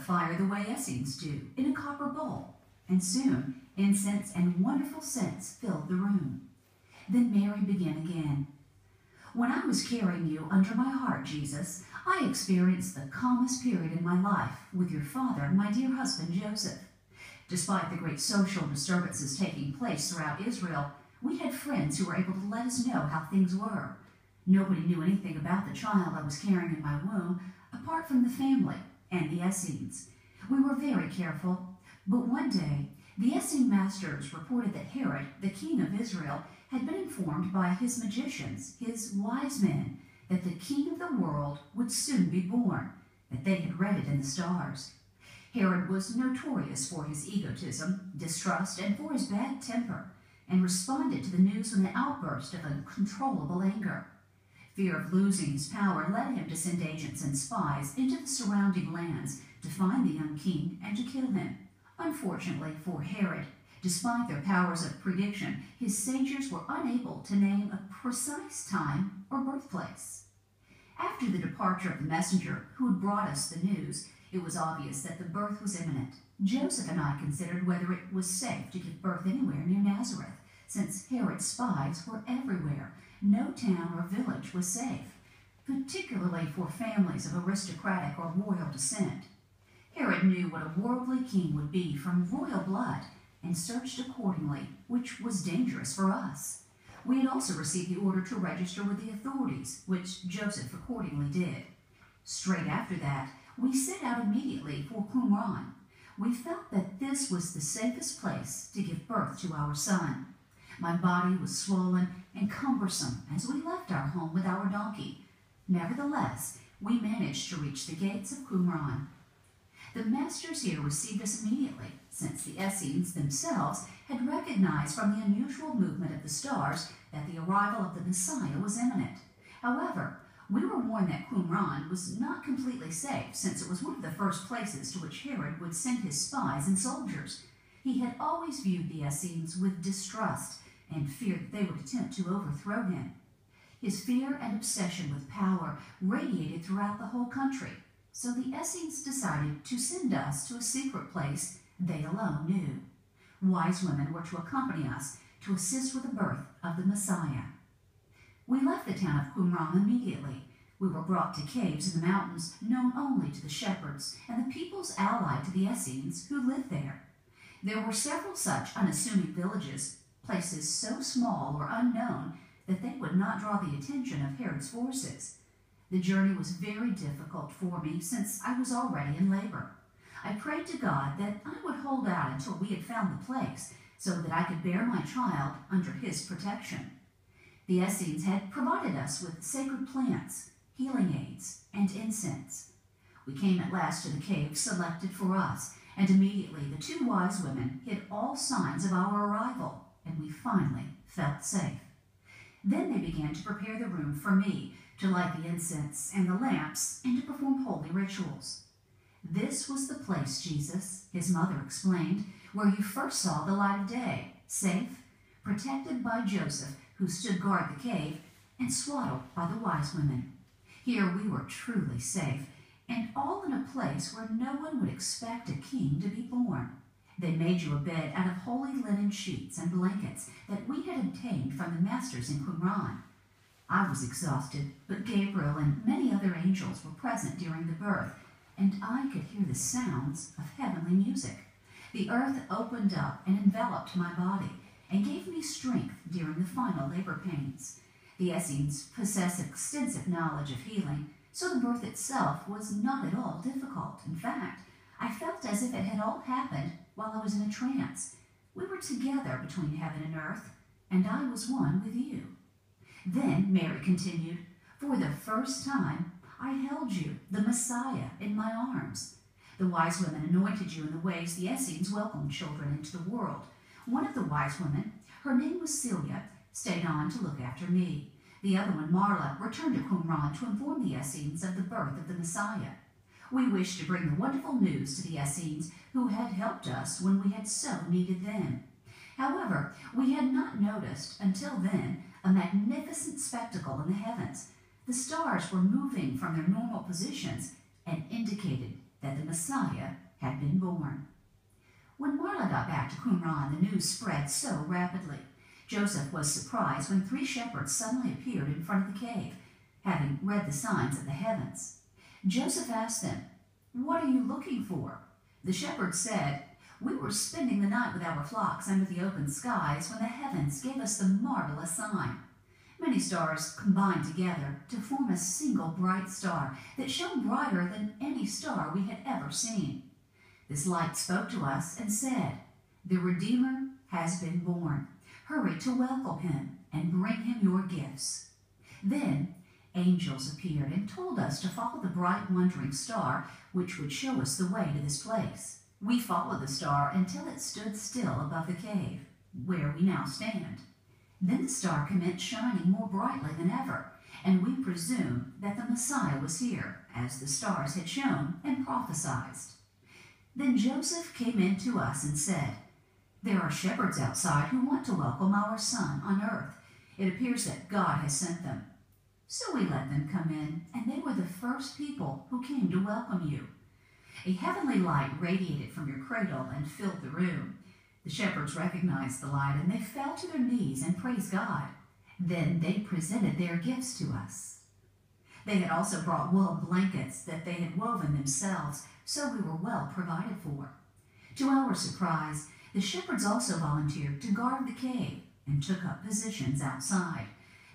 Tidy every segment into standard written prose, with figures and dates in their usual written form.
fire the way Essenes do, in a copper bowl, and soon incense and wonderful scents filled the room. Then Mary began again. When I was carrying you under my heart, Jesus, I experienced the calmest period in my life with your father and my dear husband, Joseph. Despite the great social disturbances taking place throughout Israel, we had friends who were able to let us know how things were. Nobody knew anything about the child I was carrying in my womb, apart from the family and the Essenes. We were very careful, but one day, the Essene masters reported that Herod, the king of Israel, had been informed by his magicians, his wise men, that the king of the world would soon be born, that they had read it in the stars. Herod was notorious for his egotism, distrust, and for his bad temper, and responded to the news with an outburst of uncontrollable anger. Fear of losing his power led him to send agents and spies into the surrounding lands to find the young king and to kill him. Unfortunately for Herod, despite their powers of prediction, his sages were unable to name a precise time or birthplace. After the departure of the messenger who had brought us the news, it was obvious that the birth was imminent. Joseph and I considered whether it was safe to give birth anywhere near Nazareth, since Herod's spies were everywhere. No town or village was safe, particularly for families of aristocratic or royal descent. Herod knew what a worldly king would be from royal blood and searched accordingly, which was dangerous for us. We had also received the order to register with the authorities, which Joseph accordingly did. Straight after that, we set out immediately for Qumran. We felt that this was the safest place to give birth to our son. My body was swollen and cumbersome as we left our home with our donkey. Nevertheless, we managed to reach the gates of Qumran. The masters here received us immediately, since the Essenes themselves had recognized from the unusual movement of the stars that the arrival of the Messiah was imminent. However, we were warned that Qumran was not completely safe, since it was one of the first places to which Herod would send his spies and soldiers. He had always viewed the Essenes with distrust and feared that they would attempt to overthrow him. His fear and obsession with power radiated throughout the whole country, so the Essenes decided to send us to a secret place they alone knew. Wise women were to accompany us to assist with the birth of the Messiah. We left the town of Qumran immediately. We were brought to caves in the mountains known only to the shepherds and the peoples allied to the Essenes who lived there. There were several such unassuming villages, places so small or unknown that they would not draw the attention of Herod's forces. The journey was very difficult for me since I was already in labor. I prayed to God that I would hold out until we had found the place so that I could bear my child under his protection. The Essenes had provided us with sacred plants, healing aids, and incense. We came at last to the cave selected for us, and immediately the two wise women hid all signs of our arrival, and we finally felt safe. Then they began to prepare the room for me, to light the incense and the lamps, and to perform holy rituals. This was the place, Jesus, his mother explained, where you first saw the light of day, safe, protected by Joseph, who stood guard the cave, and swaddled by the wise women. Here we were truly safe, and all in a place where no one would expect a king to be born. They made you a bed out of holy linen sheets and blankets that we had obtained from the masters in Qumran. I was exhausted, but Gabriel and many other angels were present during the birth, and I could hear the sounds of heavenly music. The earth opened up and enveloped my body, and gave me strength during the final labor pains. The Essenes possess extensive knowledge of healing, so the birth itself was not at all difficult. In fact, I felt as if it had all happened while I was in a trance. We were together between heaven and earth, and I was one with you. Then Mary continued, for the first time I held you, the Messiah, in my arms. The wise women anointed you in the ways the Essenes welcomed children into the world. One of the wise women, her name was Celia, stayed on to look after me. The other one, Marla, returned to Qumran to inform the Essenes of the birth of the Messiah. We wished to bring the wonderful news to the Essenes, who had helped us when we had so needed them. However, we had not noticed, until then, a magnificent spectacle in the heavens. The stars were moving from their normal positions and indicated that the Messiah had been born. When Marla got back to Qumran, the news spread so rapidly. Joseph was surprised when 3 shepherds suddenly appeared in front of the cave, having read the signs of the heavens. Joseph asked them, "What are you looking for?" The shepherds said, "We were spending the night with our flocks under the open skies when the heavens gave us the marvelous sign. Many stars combined together to form a single bright star that shone brighter than any star we had ever seen. This light spoke to us and said, 'The Redeemer has been born. Hurry to welcome him and bring him your gifts.' Then angels appeared and told us to follow the bright wandering star, which would show us the way to this place. We followed the star until it stood still above the cave, where we now stand. Then the star commenced shining more brightly than ever, and we presumed that the Messiah was here, as the stars had shown and prophesied. Then Joseph came in to us and said, 'There are shepherds outside who want to welcome our son on earth. It appears that God has sent them.' So we let them come in, and they were the first people who came to welcome you. A heavenly light radiated from your cradle and filled the room. The shepherds recognized the light, and they fell to their knees and praised God. Then they presented their gifts to us. They had also brought wool blankets that they had woven themselves, so we were well provided for. To our surprise, the shepherds also volunteered to guard the cave and took up positions outside.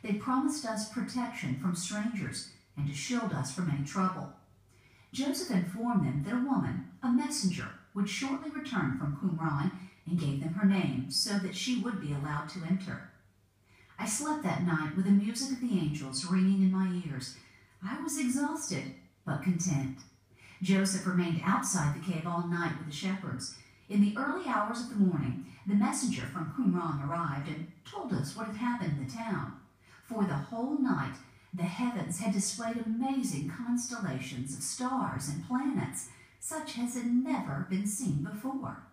They promised us protection from strangers and to shield us from any trouble. Joseph informed them that a woman, a messenger, would shortly return from Qumran and gave them her name so that she would be allowed to enter. I slept that night with the music of the angels ringing in my ears. I was exhausted, but content. Joseph remained outside the cave all night with the shepherds. In the early hours of the morning, the messenger from Qumran arrived and told us what had happened in the town. For the whole night, the heavens had displayed amazing constellations of stars and planets, such as had never been seen before.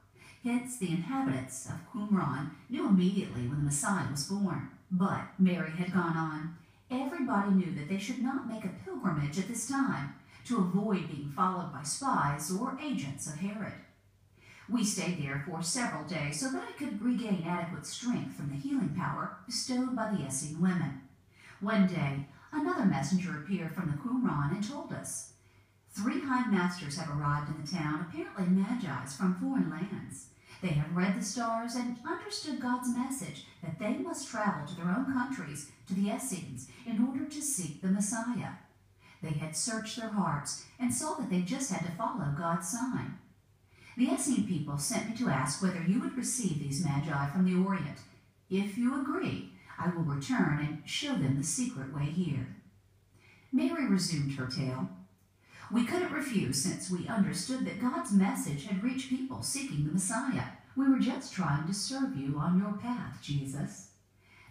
Hence, the inhabitants of Qumran knew immediately when the Messiah was born. But, Mary had gone on, everybody knew that they should not make a pilgrimage at this time to avoid being followed by spies or agents of Herod. We stayed there for several days so that I could regain adequate strength from the healing power bestowed by the Essene women. One day, another messenger appeared from the Qumran and told us, 3 high masters have arrived in the town, apparently magi from foreign lands. They have read the stars and understood God's message that they must travel to their own countries, to the Essenes, in order to seek the Messiah. They had searched their hearts and saw that they just had to follow God's sign. The Essene people sent me to ask whether you would receive these magi from the Orient. If you agree, I will return and show them the secret way here." Mary resumed her tale. "We couldn't refuse since we understood that God's message had reached people seeking the Messiah. We were just trying to serve you on your path, Jesus."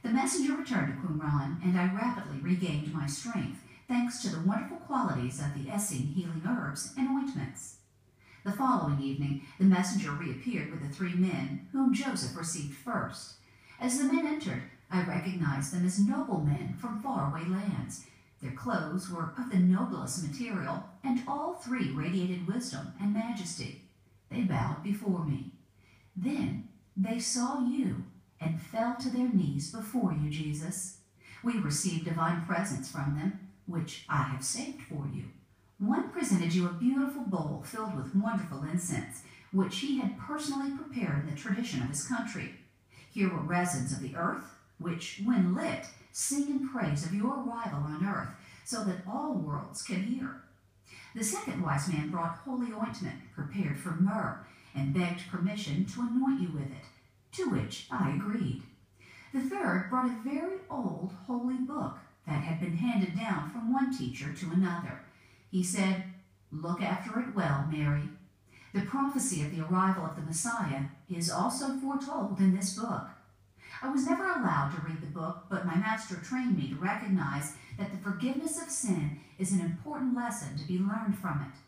The messenger returned to Qumran, and I rapidly regained my strength, thanks to the wonderful qualities of the Essene healing herbs and ointments. The following evening, the messenger reappeared with the 3 men, whom Joseph received first. As the men entered, I recognized them as noblemen from faraway lands. Their clothes were of the noblest material, and all 3 radiated wisdom and majesty. They bowed before me. Then they saw you and fell to their knees before you, Jesus. We received divine presents from them, which I have saved for you. One presented you a beautiful bowl filled with wonderful incense, which he had personally prepared in the tradition of his country. Here were resins of the earth, which, when lit, sing in praise of your arrival on earth, so that all worlds can hear. The second wise man brought holy ointment prepared from myrrh, and begged permission to anoint you with it, to which I agreed. The third brought a very old holy book that had been handed down from one teacher to another. He said, "Look after it well, Mary. The prophecy of the arrival of the Messiah is also foretold in this book." I was never allowed to read the book, but my master trained me to recognize that the forgiveness of sin is an important lesson to be learned from it.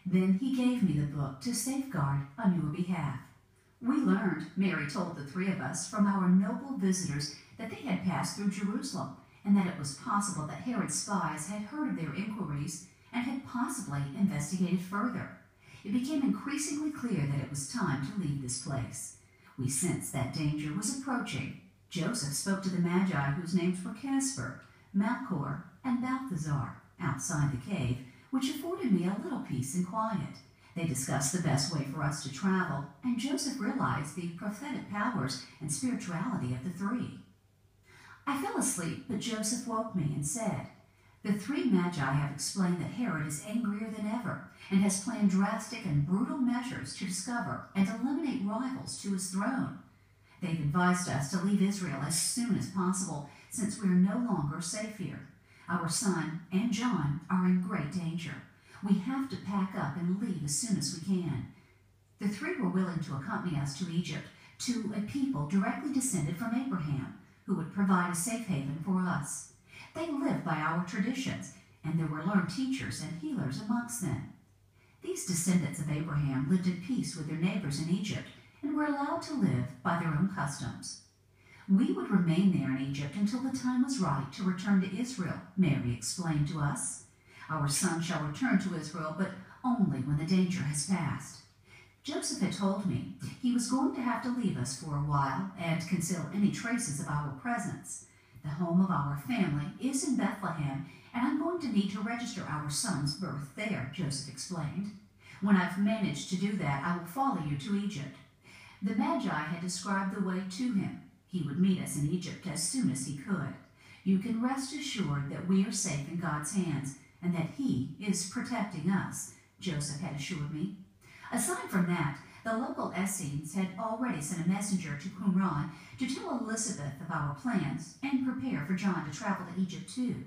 Then he gave me the book to safeguard on your behalf. We learned, Mary told the 3 of us, from our noble visitors that they had passed through Jerusalem, and that it was possible that Herod's spies had heard of their inquiries and had possibly investigated further. it became increasingly clear that it was time to leave this place. We sensed that danger was approaching. Joseph spoke to the Magi, whose names were Caspar, Melchior, and Balthazar, outside the cave, which afforded me a little peace and quiet. They discussed the best way for us to travel, and Joseph realized the prophetic powers and spirituality of the three. I fell asleep, but Joseph woke me and said, "The three Magi have explained that Herod is angrier than ever and has planned drastic and brutal measures to discover and eliminate rivals to his throne. They've advised us to leave Israel as soon as possible, since we are no longer safe here. Our son and John are in great danger. We have to pack up and leave as soon as we can." The three were willing to accompany us to Egypt, to a people directly descended from Abraham, who would provide a safe haven for us. They lived by our traditions, and there were learned teachers and healers amongst them. These descendants of Abraham lived in peace with their neighbors in Egypt and were allowed to live by their own customs. We would remain there in Egypt until the time was right to return to Israel, Mary explained to us. Our son shall return to Israel, but only when the danger has passed. Joseph had told me he was going to have to leave us for a while and conceal any traces of our presence. The home of our family is in Bethlehem, and I'm going to need to register our son's birth there, Joseph explained. When I've managed to do that, I will follow you to Egypt. The Magi had described the way to him. He would meet us in Egypt as soon as he could. You can rest assured that we are safe in God's hands and that he is protecting us, Joseph had assured me. Aside from that, the local Essenes had already sent a messenger to Qumran to tell Elizabeth of our plans and prepare for John to travel to Egypt too.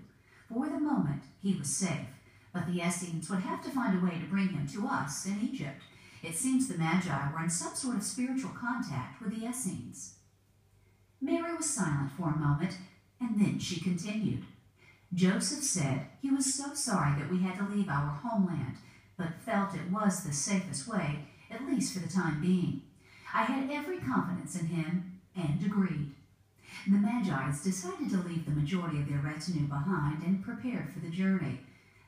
For the moment, he was safe, but the Essenes would have to find a way to bring him to us in Egypt. It seems the Magi were in some sort of spiritual contact with the Essenes. Mary was silent for a moment, and then she continued. Joseph said he was so sorry that we had to leave our homeland, but felt it was the safest way, at least for the time being. I had every confidence in him and agreed. The Magi's decided to leave the majority of their retinue behind and prepared for the journey.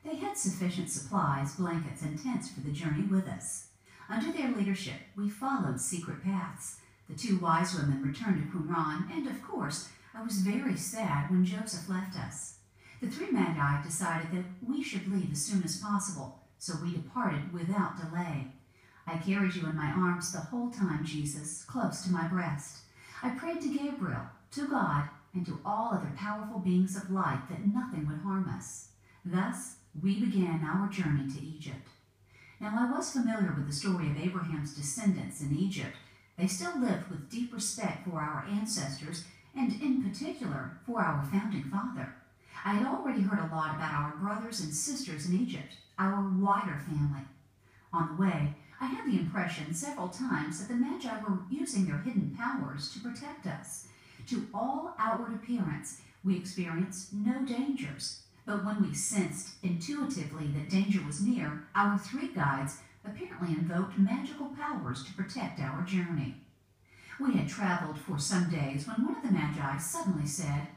They had sufficient supplies, blankets, and tents for the journey with us. Under their leadership, we followed secret paths. The two wise women returned to Qumran, and of course, I was very sad when Joseph left us. The three Magi decided that we should leave as soon as possible, so we departed without delay. I carried you in my arms the whole time, Jesus, close to my breast. I prayed to Gabriel, to God, and to all other powerful beings of light that nothing would harm us. Thus, we began our journey to Egypt. Now, I was familiar with the story of Abraham's descendants in Egypt. They still lived with deep respect for our ancestors, and in particular, for our founding father. I had already heard a lot about our brothers and sisters in Egypt, our wider family. On the way, I had the impression several times that the Magi were using their hidden powers to protect us. To all outward appearance, we experienced no dangers. But when we sensed intuitively that danger was near, our three guides apparently invoked magical powers to protect our journey. We had traveled for some days when one of the Magi suddenly said,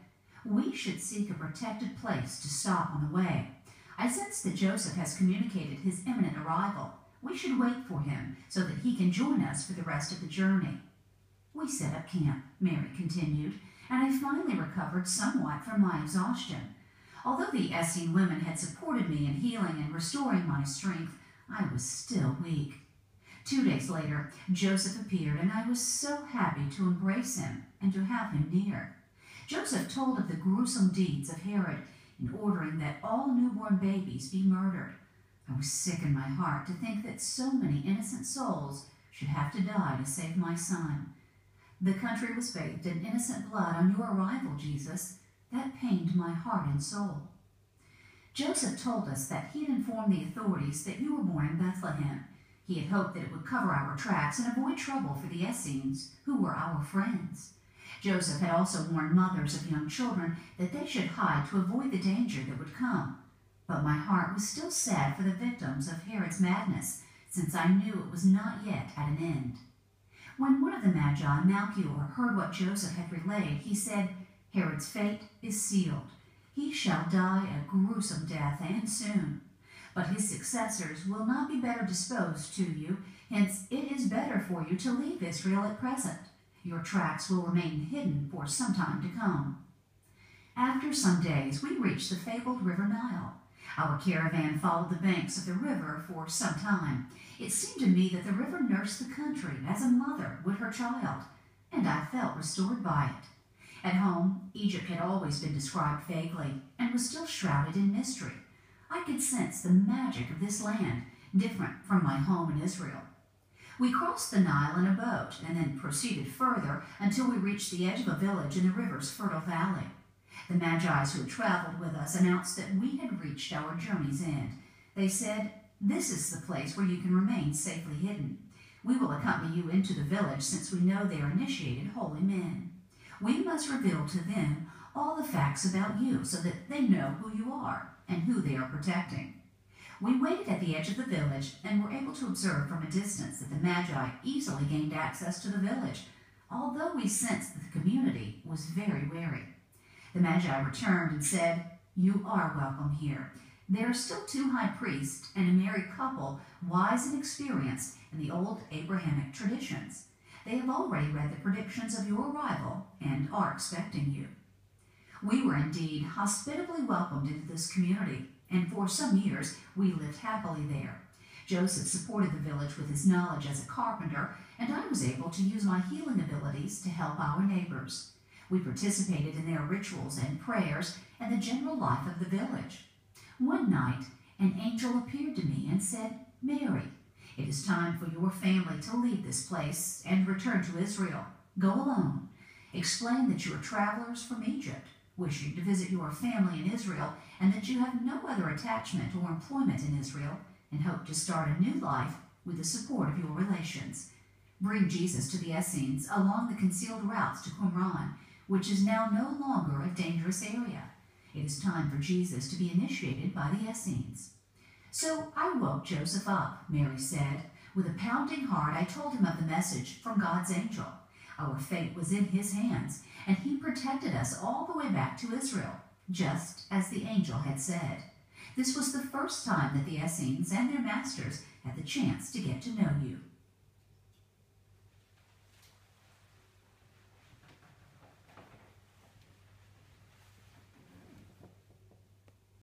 "We should seek a protected place to stop on the way. I sense that Joseph has communicated his imminent arrival. We should wait for him so that he can join us for the rest of the journey." We set up camp, Mary continued, and I finally recovered somewhat from my exhaustion. Although the Essene women had supported me in healing and restoring my strength, I was still weak. 2 days later, Joseph appeared, and I was so happy to embrace him and to have him near. Joseph told of the gruesome deeds of Herod in ordering that all newborn babies be murdered. I was sick in my heart to think that so many innocent souls should have to die to save my son. The country was bathed in innocent blood on your arrival, Jesus. That pained my heart and soul. Joseph told us that he had informed the authorities that you were born in Bethlehem. He had hoped that it would cover our tracks and avoid trouble for the Essenes, who were our friends. Joseph had also warned mothers of young children that they should hide to avoid the danger that would come. But my heart was still sad for the victims of Herod's madness, since I knew it was not yet at an end. When one of the Magi, Melchior, heard what Joseph had relayed, he said, "Herod's fate is sealed. He shall die a gruesome death, and soon. but his successors will not be better disposed to you. Hence, it is better for you to leave Israel at present. Your tracks will remain hidden for some time to come." After some days, we reached the fabled river Nile. Our caravan followed the banks of the river for some time. It seemed to me that the river nursed the country as a mother would her child, and I felt restored by it. At home, Egypt had always been described vaguely and was still shrouded in mystery. I could sense the magic of this land, different from my home in Israel. We crossed the Nile in a boat and then proceeded further until we reached the edge of a village in the river's fertile valley. The Magi who had traveled with us announced that we had reached our journey's end. They said, "This is the place where you can remain safely hidden. We will accompany you into the village since we know they are initiated holy men. We must reveal to them all the facts about you so that they know who you are and who they are protecting." We waited at the edge of the village and were able to observe from a distance that the Magi easily gained access to the village, although we sensed that the community was very wary. The Magi returned and said, "You are welcome here. There are still 2 high priests and a married couple, wise and experienced in the old Abrahamic traditions. They have already read the predictions of your arrival and are expecting you." We were indeed hospitably welcomed into this community, and for some years we lived happily there. Joseph supported the village with his knowledge as a carpenter, and I was able to use my healing abilities to help our neighbors. We participated in their rituals and prayers and the general life of the village. One night, an angel appeared to me and said, "Mary, it is time for your family to leave this place and return to Israel. Go alone. Explain that you are travelers from Egypt, wishing to visit your family in Israel, and that you have no other attachment or employment in Israel, and hope to start a new life with the support of your relations. Bring Jesus to the Essenes along the concealed routes to Qumran, which is now no longer a dangerous area. It is time for Jesus to be initiated by the Essenes." "So I woke Joseph up," Mary said. "With a pounding heart, I told him of the message from God's angel. Our fate was in his hands, and he protected us all the way back to Israel, just as the angel had said. This was the first time that the Essenes and their masters had the chance to get to know you."